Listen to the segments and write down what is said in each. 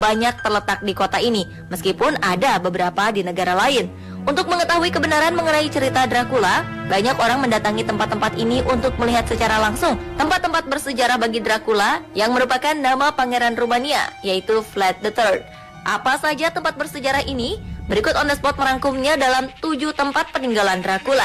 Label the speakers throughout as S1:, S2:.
S1: banyak terletak di kota ini, meskipun ada beberapa di negara lain. Untuk mengetahui kebenaran mengenai cerita Dracula, banyak orang mendatangi tempat-tempat ini untuk melihat secara langsung tempat-tempat bersejarah bagi Dracula yang merupakan nama pangeran Rumania, yaitu Vlad III. Apa saja tempat bersejarah ini? Berikut on the spot merangkumnya dalam 7 tempat peninggalan Dracula.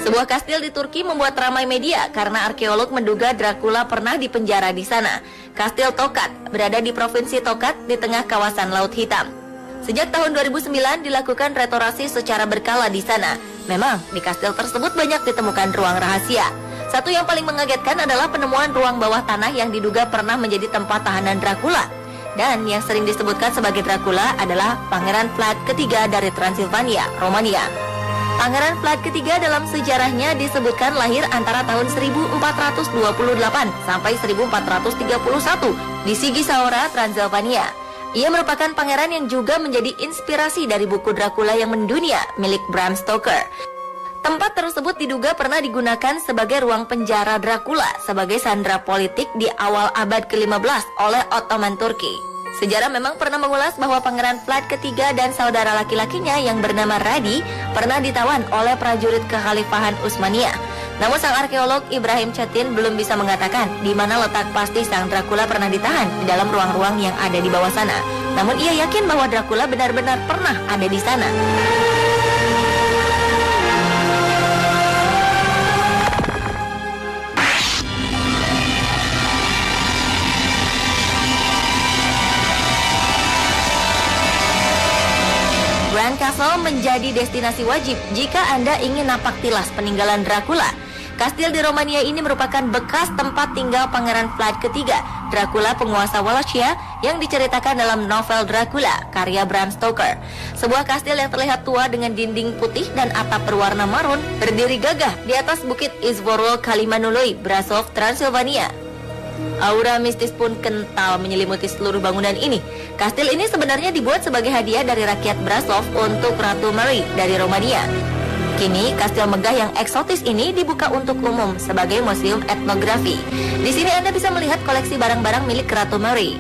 S1: Sebuah kastil di Turki membuat ramai media karena arkeolog menduga Dracula pernah dipenjara di sana. Kastil Tokat berada di provinsi Tokat di tengah kawasan Laut Hitam. Sejak tahun 2009 dilakukan restorasi secara berkala di sana. Memang di kastil tersebut banyak ditemukan ruang rahasia. Satu yang paling mengagetkan adalah penemuan ruang bawah tanah yang diduga pernah menjadi tempat tahanan Dracula. Dan yang sering disebutkan sebagai Dracula adalah Pangeran Vlad ketiga dari Transilvania, Romania. Pangeran Vlad ketiga dalam sejarahnya disebutkan lahir antara tahun 1428 sampai 1431 di Sigisaura, Transilvania. Ia merupakan pangeran yang juga menjadi inspirasi dari buku Dracula yang mendunia milik Bram Stoker. Tempat tersebut diduga pernah digunakan sebagai ruang penjara Dracula sebagai sandera politik di awal abad ke-15 oleh Ottoman Turki. Sejarah memang pernah mengulas bahwa Pangeran Vlad ketiga dan saudara laki-lakinya yang bernama Radi pernah ditawan oleh prajurit kekhalifahan Utsmaniyah. Namun sang arkeolog Ibrahim Çetin belum bisa mengatakan di mana letak pasti sang Dracula pernah ditahan di dalam ruang-ruang yang ada di bawah sana. Namun ia yakin bahwa Dracula benar-benar pernah ada di sana. Bran Castle menjadi destinasi wajib jika Anda ingin napak tilas peninggalan Dracula. Kastil di Romania ini merupakan bekas tempat tinggal Pangeran Vlad ketiga, Dracula penguasa Wallachia yang diceritakan dalam novel Dracula, karya Bram Stoker. Sebuah kastil yang terlihat tua dengan dinding putih dan atap berwarna marun, berdiri gagah di atas bukit Izvorul Kalimanului, Brasov, Transilvania. Aura mistis pun kental menyelimuti seluruh bangunan ini. Kastil ini sebenarnya dibuat sebagai hadiah dari rakyat Brasov untuk Ratu Mary dari Romania. Kini, kastil megah yang eksotis ini dibuka untuk umum sebagai museum etnografi. Di sini Anda bisa melihat koleksi barang-barang milik Ratu Mary.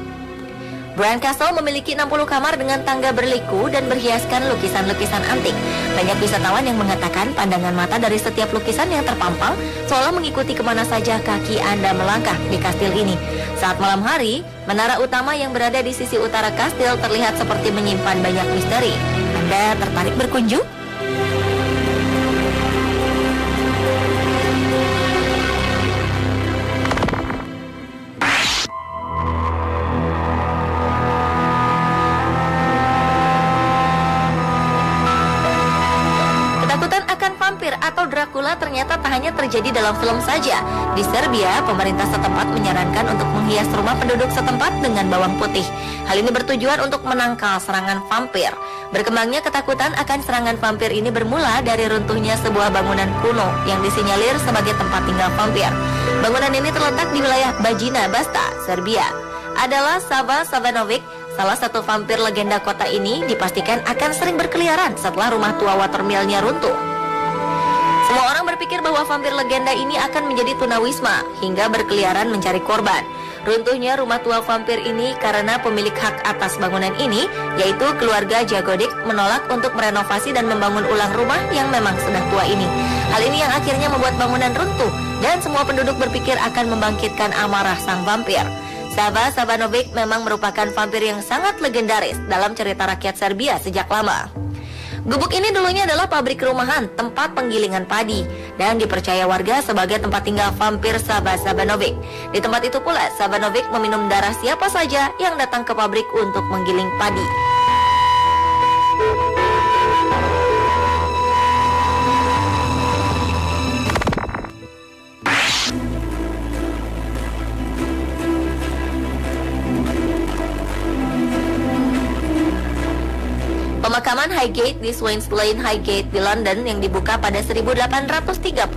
S1: Bran Castle memiliki 60 kamar dengan tangga berliku dan berhiaskan lukisan-lukisan antik. Banyak wisatawan yang mengatakan pandangan mata dari setiap lukisan yang terpampang seolah mengikuti kemana saja kaki Anda melangkah di kastil ini. Saat malam hari, menara utama yang berada di sisi utara kastil terlihat seperti menyimpan banyak misteri. Anda tertarik berkunjung? Atau Dracula ternyata tak hanya terjadi dalam film saja. Di Serbia, pemerintah setempat menyarankan untuk menghias rumah penduduk setempat dengan bawang putih. Hal ini bertujuan untuk menangkal serangan vampir. Berkembangnya ketakutan akan serangan vampir ini bermula dari runtuhnya sebuah bangunan kuno yang disinyalir sebagai tempat tinggal vampir. Bangunan ini terletak di wilayah Bajina Basta, Serbia. Adalah Sava Savanovic, salah satu vampir legenda kota ini dipastikan akan sering berkeliaran setelah rumah tua watermill-nya runtuh. Semua orang berpikir bahwa vampir legenda ini akan menjadi tunawisma hingga berkeliaran mencari korban. Runtuhnya rumah tua vampir ini karena pemilik hak atas bangunan ini, yaitu keluarga Jagodik, menolak untuk merenovasi dan membangun ulang rumah yang memang sudah tua ini. Hal ini yang akhirnya membuat bangunan runtuh dan semua penduduk berpikir akan membangkitkan amarah sang vampir. Sava Savanovic memang merupakan vampir yang sangat legendaris dalam cerita rakyat Serbia sejak lama. Gubuk ini dulunya adalah pabrik rumahan, tempat penggilingan padi, dan dipercaya warga sebagai tempat tinggal vampir Sava Savanovic. Di tempat itu pula, Savanovic meminum darah siapa saja yang datang ke pabrik untuk menggiling padi. Pemakaman Highgate di Swains Lane Highgate di London yang dibuka pada 1839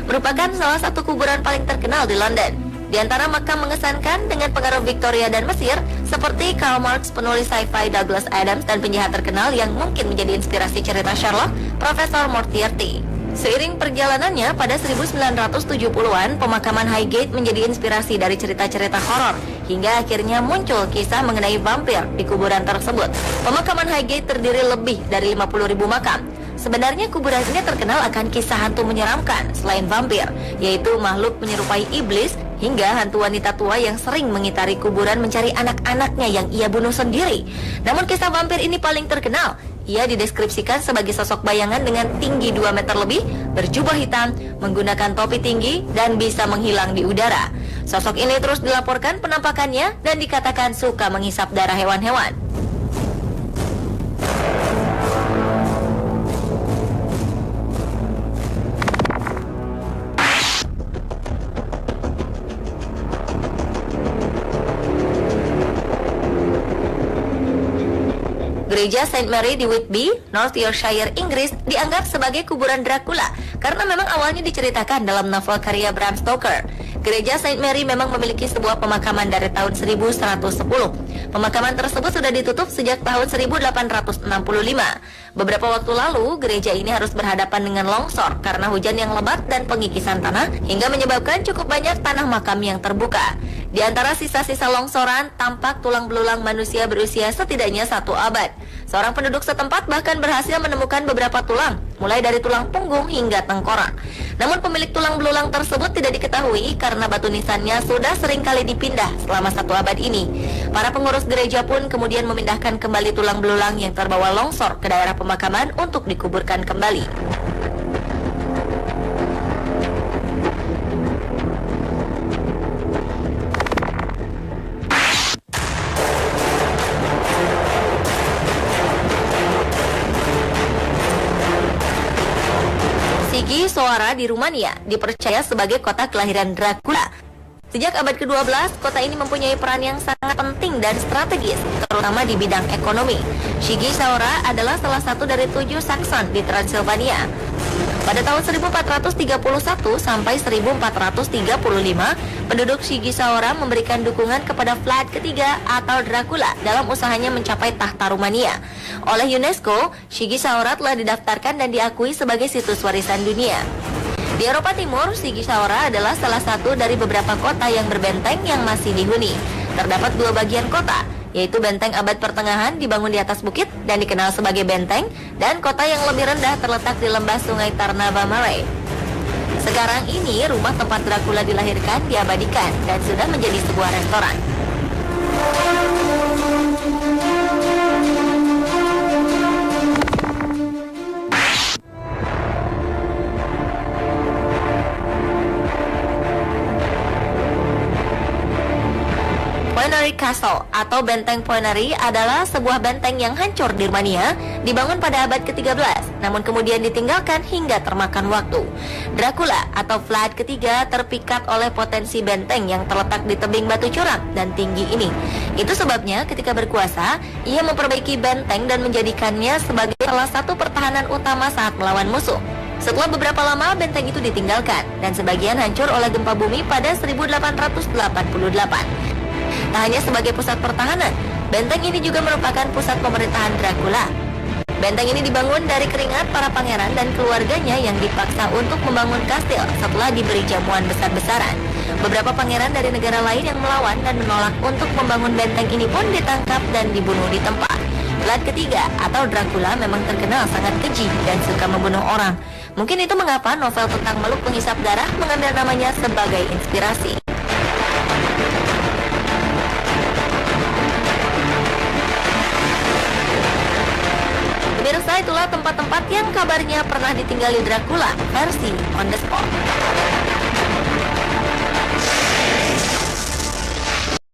S1: merupakan salah satu kuburan paling terkenal di London. Di antara makam mengesankan dengan pengaruh Victoria dan Mesir, seperti Karl Marx, penulis sci-fi Douglas Adams, dan penjahat terkenal yang mungkin menjadi inspirasi cerita Sherlock, Profesor Moriarty. Seiring perjalanannya, pada 1970-an, pemakaman Highgate menjadi inspirasi dari cerita-cerita horor, hingga akhirnya muncul kisah mengenai vampir di kuburan tersebut. Pemakaman Highgate terdiri lebih dari 50.000 makam. Sebenarnya kuburan ini terkenal akan kisah hantu menyeramkan selain vampir, yaitu makhluk menyerupai iblis hingga hantu wanita tua yang sering mengitari kuburan mencari anak-anaknya yang ia bunuh sendiri. Namun kisah vampir ini paling terkenal. Ia dideskripsikan sebagai sosok bayangan dengan tinggi 2 meter lebih, berjubah hitam, menggunakan topi tinggi, dan bisa menghilang di udara. Sosok ini terus dilaporkan penampakannya dan dikatakan suka menghisap darah hewan-hewan. Gereja Saint Mary di Whitby, North Yorkshire, Inggris dianggap sebagai kuburan Dracula karena memang awalnya diceritakan dalam novel karya Bram Stoker. Gereja Saint Mary memang memiliki sebuah pemakaman dari tahun 1110. Pemakaman tersebut sudah ditutup sejak tahun 1865. Beberapa waktu lalu, gereja ini harus berhadapan dengan longsor karena hujan yang lebat dan pengikisan tanah hingga menyebabkan cukup banyak tanah makam yang terbuka. Di antara sisa-sisa longsoran, tampak tulang belulang manusia berusia setidaknya 1 abad. Seorang penduduk setempat bahkan berhasil menemukan beberapa tulang, mulai dari tulang punggung hingga tengkorak. Namun pemilik tulang belulang tersebut tidak diketahui karena batu nisannya sudah sering kali dipindah selama 1 abad ini. Para pengurus gereja pun kemudian memindahkan kembali tulang belulang yang terbawa longsor ke daerah pemakaman untuk dikuburkan kembali. Sighisoara di Rumania dipercaya sebagai kota kelahiran Dracula. Sejak abad ke-12, kota ini mempunyai peran yang sangat penting dan strategis, terutama di bidang ekonomi. Sighisoara adalah salah satu dari 7 Saxon di Transilvania. Pada tahun 1431 sampai 1435, penduduk Sighisoara memberikan dukungan kepada Vlad ketiga atau Dracula dalam usahanya mencapai tahta Rumania. Oleh UNESCO, Sighisoara telah didaftarkan dan diakui sebagai situs warisan dunia. Di Eropa Timur, Sighisoara adalah salah satu dari beberapa kota yang berbenteng yang masih dihuni. Terdapat 2 bagian kota, yaitu benteng abad pertengahan dibangun di atas bukit dan dikenal sebagai benteng, dan kota yang lebih rendah terletak di lembah sungai Tarnava Mare. Sekarang ini, rumah tempat Dracula dilahirkan diabadikan dan sudah menjadi sebuah restoran. Poenary Castle atau Benteng Poenary adalah sebuah benteng yang hancur di Rumania, dibangun pada abad ke-13, namun kemudian ditinggalkan hingga termakan waktu. Dracula atau Vlad ketiga terpikat oleh potensi benteng yang terletak di tebing batu curam dan tinggi ini. Itu sebabnya ketika berkuasa, ia memperbaiki benteng dan menjadikannya sebagai salah satu pertahanan utama saat melawan musuh. Setelah beberapa lama, benteng itu ditinggalkan dan sebagian hancur oleh gempa bumi pada 1888. Tak hanya sebagai pusat pertahanan, benteng ini juga merupakan pusat pemerintahan Dracula. Benteng ini dibangun dari keringat para pangeran dan keluarganya yang dipaksa untuk membangun kastil setelah diberi jamuan besar-besaran. Beberapa pangeran dari negara lain yang melawan dan menolak untuk membangun benteng ini pun ditangkap dan dibunuh di tempat. Vlad ketiga atau Dracula memang terkenal sangat keji dan suka membunuh orang. Mungkin itu mengapa novel tentang makhluk penghisap darah mengambil namanya sebagai inspirasi. Pemirsa, itulah tempat-tempat yang kabarnya pernah ditinggali Dracula versi On The Spot.